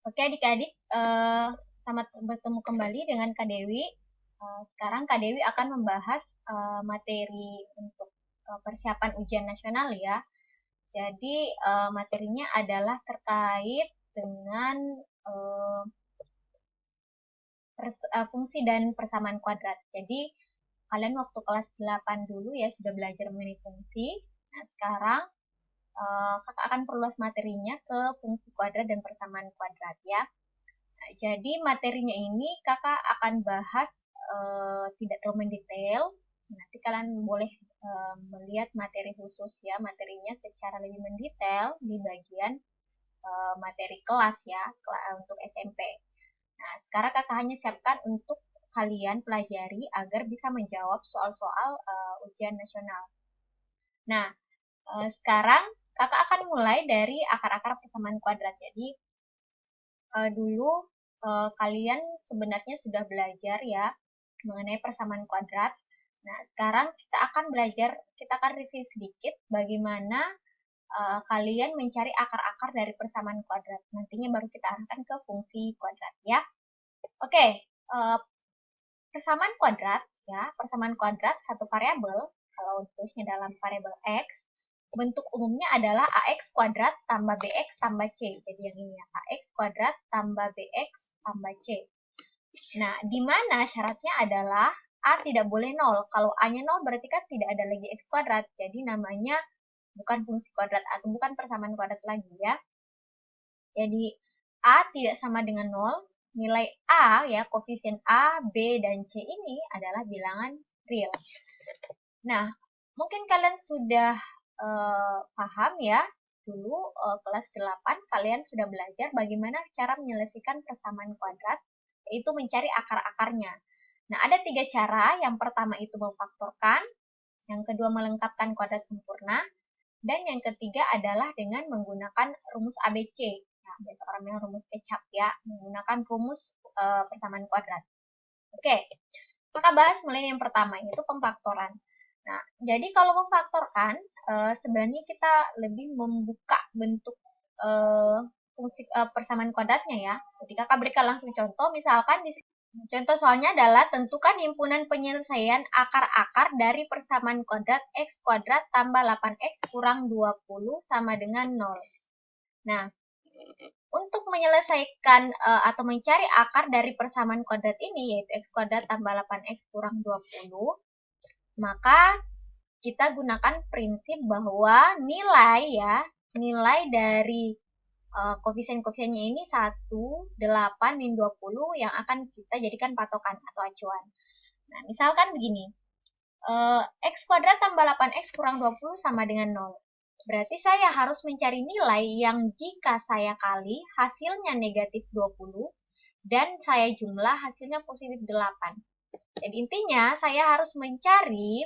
Oke adik-adik, selamat bertemu kembali dengan Kak Dewi. Sekarang Kak Dewi akan membahas materi untuk persiapan ujian nasional ya. Jadi materinya adalah terkait dengan fungsi dan persamaan kuadrat. Jadi kalian waktu kelas 8 dulu ya sudah belajar mengenai fungsi. Nah sekarang kakak akan perluas materinya ke fungsi kuadrat dan persamaan kuadrat ya. Nah, jadi materinya ini kakak akan bahas tidak terlalu mendetail. Nanti kalian boleh melihat materi khusus ya, materinya secara lebih mendetail di bagian materi kelas ya, untuk SMP. Nah, sekarang kakak hanya siapkan untuk kalian pelajari agar bisa menjawab soal-soal ujian nasional. Nah, sekarang kakak akan mulai dari akar-akar persamaan kuadrat. Jadi, dulu kalian sebenarnya sudah belajar ya mengenai persamaan kuadrat. Nah, sekarang kita akan review sedikit bagaimana kalian mencari akar-akar dari persamaan kuadrat. Nantinya baru kita arahkan ke fungsi kuadrat ya. Oke, persamaan kuadrat ya, persamaan kuadrat satu variabel, kalau tulisnya dalam variabel x, bentuk umumnya adalah ax kuadrat tambah bx tambah c. Jadi yang ini ya, ax kuadrat tambah bx tambah c. Nah, di mana syaratnya adalah a tidak boleh 0. Kalau a-nya 0 berarti kan tidak ada lagi x kuadrat. Jadi namanya bukan fungsi kuadrat atau bukan persamaan kuadrat lagi ya. Jadi a tidak sama dengan 0. Nilai a ya, koefisien a, b, dan c ini adalah bilangan real. Nah, mungkin kalian sudah paham ya, dulu kelas 8 kalian sudah belajar bagaimana cara menyelesaikan persamaan kuadrat, yaitu mencari akar-akarnya. Nah, ada 3 cara. Yang pertama itu memfaktorkan, yang kedua melengkapkan kuadrat sempurna, dan yang ketiga adalah dengan menggunakan rumus ABC. Nah, biasa orang bilang rumus kecap ya, menggunakan rumus persamaan kuadrat. Oke, maka bahas mulai yang pertama, yaitu pemfaktoran. Nah, jadi kalau memfaktorkan, sebenarnya kita lebih membuka bentuk fungsi persamaan kuadratnya ya. Jadi kakak berikan langsung contoh, misalkan di contoh soalnya adalah tentukan himpunan penyelesaian akar-akar dari persamaan kuadrat x kuadrat tambah 8x kurang 20 sama dengan 0. Nah, untuk menyelesaikan atau mencari akar dari persamaan kuadrat ini, yaitu x kuadrat tambah 8x kurang 20, maka kita gunakan prinsip bahwa nilai dari koefisien-koefisiennya ini 1, 8, min 20 yang akan kita jadikan patokan atau acuan. Nah, misalkan begini, x kuadrat tambah 8x kurang 20 sama dengan 0. Berarti saya harus mencari nilai yang jika saya kali hasilnya negatif 20 dan saya jumlah hasilnya positif 8. Jadi intinya saya harus mencari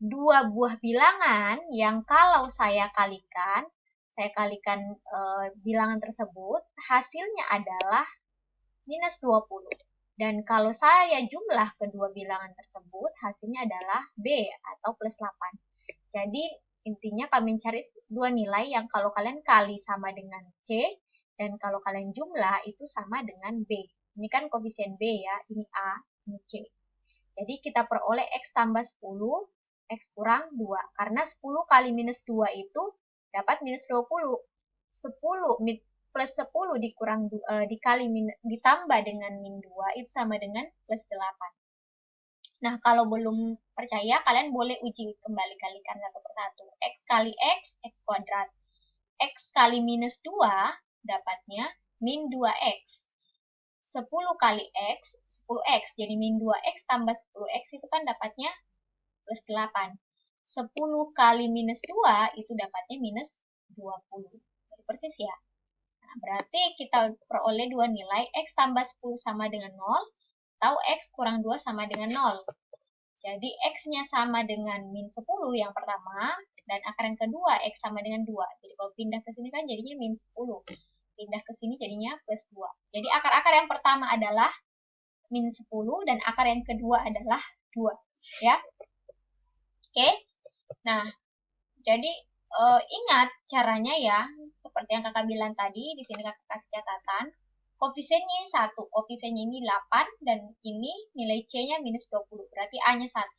dua buah bilangan yang kalau saya kalikan bilangan tersebut, hasilnya adalah minus 20. Dan kalau saya jumlah kedua bilangan tersebut, hasilnya adalah B atau plus 8. Jadi intinya kami mencari dua nilai yang kalau kalian kali sama dengan C, dan kalau kalian jumlah itu sama dengan B. Ini kan koefisien B ya, ini A, ini C. Jadi kita peroleh X tambah 10, X kurang 2. Karena 10 kali minus 2 itu dapat minus 20. 10 plus 10 ditambah dengan min 2 itu sama dengan plus 8. Nah, kalau belum percaya, kalian boleh uji kembali, kalikan satu persatu. X kali X, X kuadrat. X kali minus 2 dapatnya min 2X. 10 kali X, 10X. Jadi min 2X tambah 10X itu kan dapatnya plus 8. 10 kali minus 2 itu dapatnya minus 20. Jadi persis ya. Nah, berarti kita peroleh dua nilai, X tambah 10 sama dengan 0, atau X kurang 2 sama dengan 0. Jadi X-nya sama dengan min 10 yang pertama, dan akar yang kedua X sama dengan 2. Jadi kalau pindah ke sini kan jadinya min 10. Pindah ke sini jadinya plus 2. Jadi akar-akar yang pertama adalah min 10 dan akar yang kedua adalah 2. Ya. Oke. Nah, jadi ingat caranya ya. seperti yang kakak bilang tadi, di sini kakak kasih catatan. Koefisiennya ini 1, koefisiennya ini 8, dan ini nilai C-nya minus 20. Berarti A-nya 1,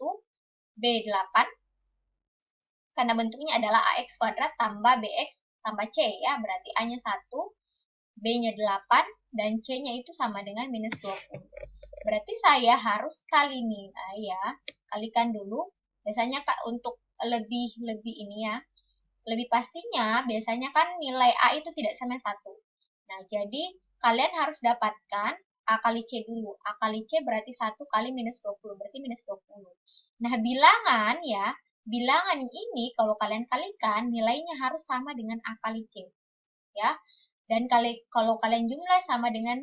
B 8, karena bentuknya adalah AX kuadrat tambah BX tambah C ya. Berarti A-nya 1, B-nya 8, dan C-nya itu sama dengan minus 20. Berarti saya harus kali nilai ya. Kalikan dulu. Biasanya untuk lebih ini ya, lebih pastinya biasanya kan nilai A itu tidak sama 1. Nah, jadi kalian harus dapatkan A kali C dulu. A kali C berarti 1 kali minus 20, berarti minus 20. Nah, bilangan ya, bilangan ini kalau kalian kalikan, nilainya harus sama dengan A kali C. Ya, dan kalau kalian jumlah sama dengan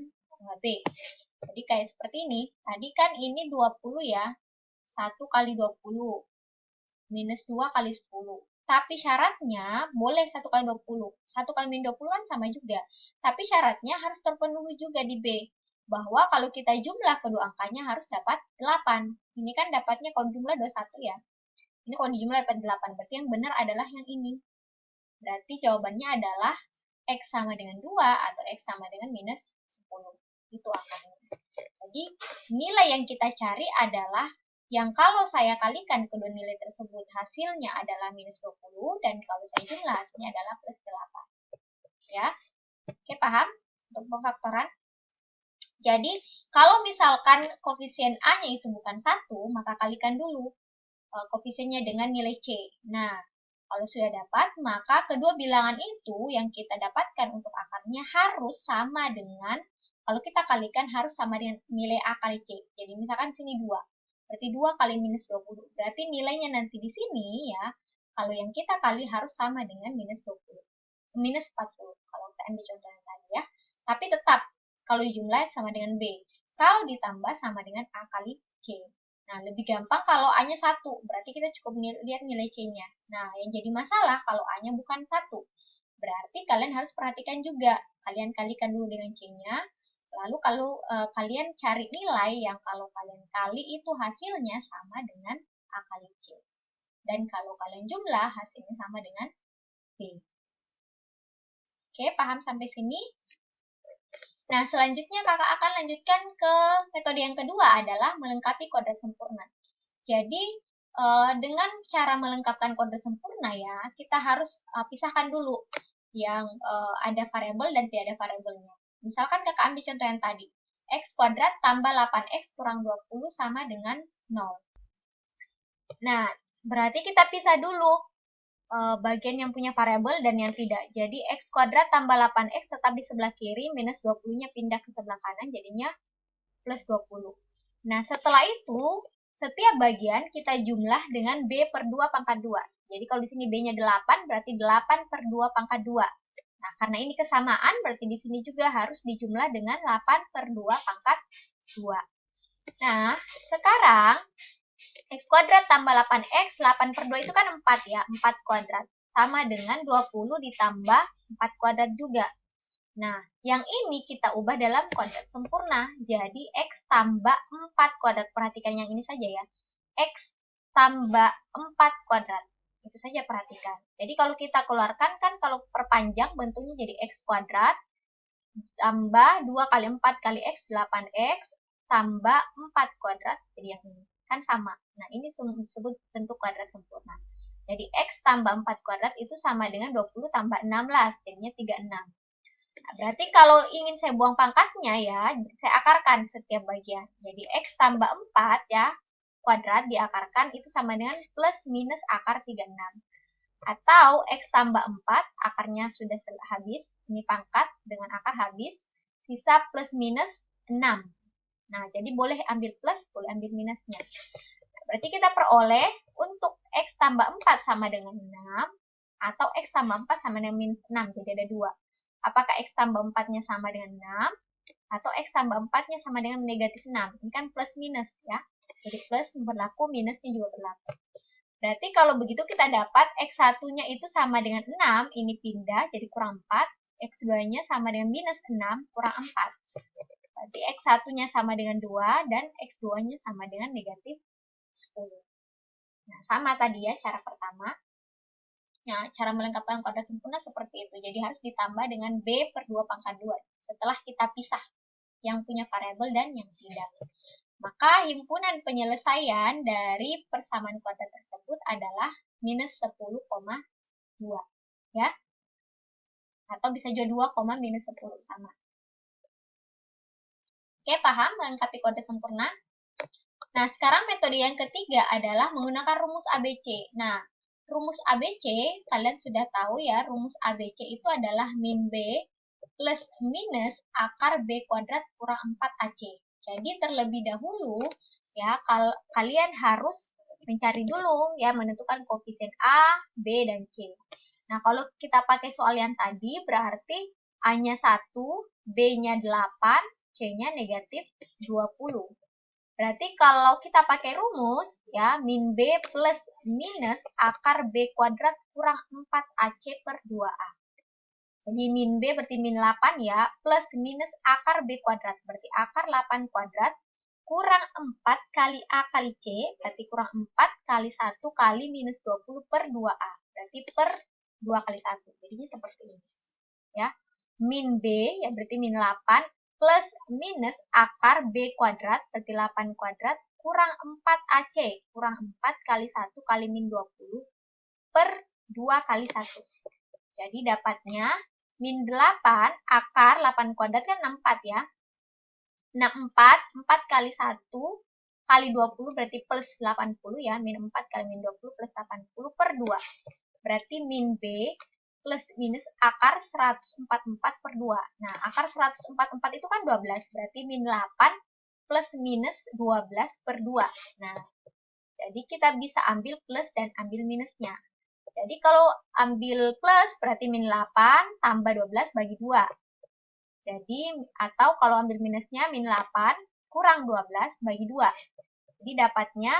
B. Jadi kayak seperti ini. Tadi kan ini 20 ya. 1 kali 20. Minus 2 kali 10. Tapi syaratnya boleh 1 kali 20. 1 kali minus 20 kan sama juga. Tapi syaratnya harus terpenuhi juga di B. Bahwa kalau kita jumlah kedua angkanya harus dapat 8. Ini kan dapatnya kalau jumlah 21 ya. Ini kalau dijumlah dapat 8. Berarti yang benar adalah yang ini. Berarti jawabannya adalah X sama dengan 2 atau X sama dengan minus 10. Itu akarnya. Jadi nilai yang kita cari adalah yang kalau saya kalikan kedua nilai tersebut hasilnya adalah minus 20 dan kalau saya jumlah hasilnya adalah plus 8. Ya. Oke, paham? Untuk pemfaktoran. Jadi, kalau misalkan koefisien A-nya itu bukan 1, maka kalikan dulu koefisiennya dengan nilai C. Nah, kalau sudah dapat, maka kedua bilangan itu yang kita dapatkan untuk akarnya harus sama dengan, kalau kita kalikan harus sama dengan nilai A kali C. Jadi misalkan sini 2. Berarti 2 kali minus 20. Berarti nilainya nanti di sini ya, kalau yang kita kali harus sama dengan minus 20. Minus 40. Kalau saya ambil contoh yang tadi ya. Tapi tetap, kalau dijumlah sama dengan B. Kalau ditambah sama dengan A kali C. Nah, lebih gampang kalau A-nya 1. Berarti kita cukup lihat nilai C-nya. Nah, yang jadi masalah kalau A-nya bukan 1. Berarti kalian harus perhatikan juga. Kalian kalikan dulu dengan C-nya. Lalu kalau kalian cari nilai yang kalau kalian kali itu hasilnya sama dengan A kali C. Dan kalau kalian jumlah hasilnya sama dengan B. Oke, paham sampai sini? Nah, selanjutnya kakak akan lanjutkan ke metode yang kedua adalah melengkapi kuadrat sempurna. Jadi, dengan cara melengkapkan kuadrat sempurna ya, kita harus pisahkan dulu yang ada variabel dan tidak ada variabelnya. Misalkan kakak ambil contoh yang tadi. X kuadrat tambah 8X kurang 20 sama dengan 0. Nah, berarti kita pisah dulu bagian yang punya variabel dan yang tidak. Jadi X kuadrat tambah 8X tetap di sebelah kiri, minus 20-nya pindah ke sebelah kanan, jadinya plus 20. Nah, setelah itu, setiap bagian kita jumlah dengan B per 2 pangkat 2. Jadi kalau di sini B-nya 8, berarti 8 per 2 pangkat 2. Nah, karena ini kesamaan, berarti di sini juga harus dijumlah dengan 8 per 2 pangkat 2. Nah, sekarang X kuadrat tambah 8X, 8 per 2 itu kan 4 ya, 4 kuadrat. Sama dengan 20 ditambah 4 kuadrat juga. Nah, yang ini kita ubah dalam kuadrat sempurna. Jadi, X tambah 4 kuadrat. Perhatikan yang ini saja ya. X tambah 4 kuadrat. Itu saja perhatikan. Jadi, kalau kita keluarkan kan kalau perpanjang bentuknya jadi X kuadrat tambah 2 kali 4 kali X, 8X tambah 4 kuadrat. Jadi yang ini. Kan sama. Nah, ini disebut bentuk kuadrat sempurna. Jadi, X tambah 4 kuadrat itu sama dengan 20 tambah 16. Jadinya 36. Nah, berarti kalau ingin saya buang pangkatnya ya, saya akarkan setiap bagian. Jadi X tambah 4 ya, kuadrat diakarkan itu sama dengan plus minus akar 36. Atau X tambah 4, akarnya sudah habis, ini pangkat dengan akar habis, sisa plus minus 6. Nah, jadi boleh ambil plus, boleh ambil minusnya. Berarti kita peroleh untuk X tambah 4 sama dengan 6, atau X tambah 4 sama dengan minus 6, jadi ada 2. Apakah X tambah 4-nya sama dengan 6, atau X tambah 4-nya sama dengan negatif 6. Ini kan plus minus ya. Jadi plus berlaku, minusnya juga berlaku. Berarti kalau begitu kita dapat X1-nya itu sama dengan 6, ini pindah jadi kurang 4. X2-nya sama dengan minus 6, kurang 4. Berarti X1-nya sama dengan 2, dan X2-nya sama dengan negatif 10. Nah, sama tadi ya cara pertama. Nah, cara melengkapkan kuadrat sempurna seperti itu. Jadi harus ditambah dengan B per 2 pangkat 2. Setelah kita pisah yang punya variabel dan yang tidak. Maka himpunan penyelesaian dari persamaan kuadrat tersebut adalah minus 10,2. Ya. Atau bisa juga 2, minus 10 sama. Oke, paham melengkapi kuadrat sempurna? Nah, sekarang metode yang ketiga adalah menggunakan rumus ABC. Nah, rumus ABC, kalian sudah tahu ya, rumus ABC itu adalah min B plus minus akar B kuadrat kurang 4AC. Jadi, terlebih dahulu, ya, kalian harus mencari dulu, ya, menentukan koefisien A, B, dan C. Nah, kalau kita pakai soal yang tadi, berarti A-nya 1, B-nya 8, C-nya negatif 20. Berarti kalau kita pakai rumus, ya, min B plus minus akar B kuadrat kurang 4AC per 2A. Jadi min B berarti min 8 ya, plus minus akar B kuadrat. Berarti akar 8 kuadrat kurang 4 kali A kali C, berarti kurang 4 kali 1 kali minus 20 per 2A. Berarti per 2 kali 1. Jadinya seperti ini. Ya. Min B, ya berarti min 8, plus minus akar B kuadrat, berarti 8 kuadrat, kurang 4AC, kurang 4 kali 1 kali min 20 per 2 kali 1. Jadi dapatnya min 8 akar 8 kuadrat kan 64 ya. 64, 4 kali 1 kali 20 berarti plus 80 ya. Min 4 kali min 20 plus 80 per 2. Berarti min B plus minus akar 144 per 2. Nah, akar 144 itu kan 12. Berarti min 8 plus minus 12 per 2. Nah, jadi kita bisa ambil plus dan ambil minusnya. Jadi kalau ambil plus berarti min 8 tambah 12 bagi 2. Jadi, atau kalau ambil minusnya min 8 kurang 12 bagi 2. Jadi dapatnya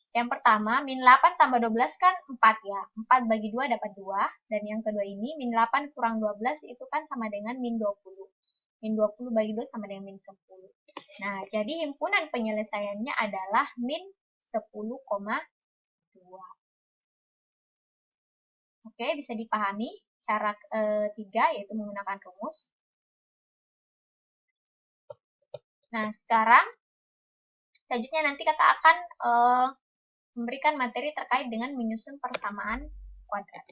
yang pertama, min 8 tambah 12 kan 4 ya. 4 bagi 2 dapat 2. Dan yang kedua ini, min 8 kurang 12 itu kan sama dengan min 20. Min 20 bagi 2 sama dengan min 10. Nah, jadi himpunan penyelesaiannya adalah min 10,2. Oke, bisa dipahami cara ketiga, yaitu menggunakan rumus. Nah, sekarang selanjutnya nanti kakak akan memberikan materi terkait dengan menyusun persamaan kuadrat.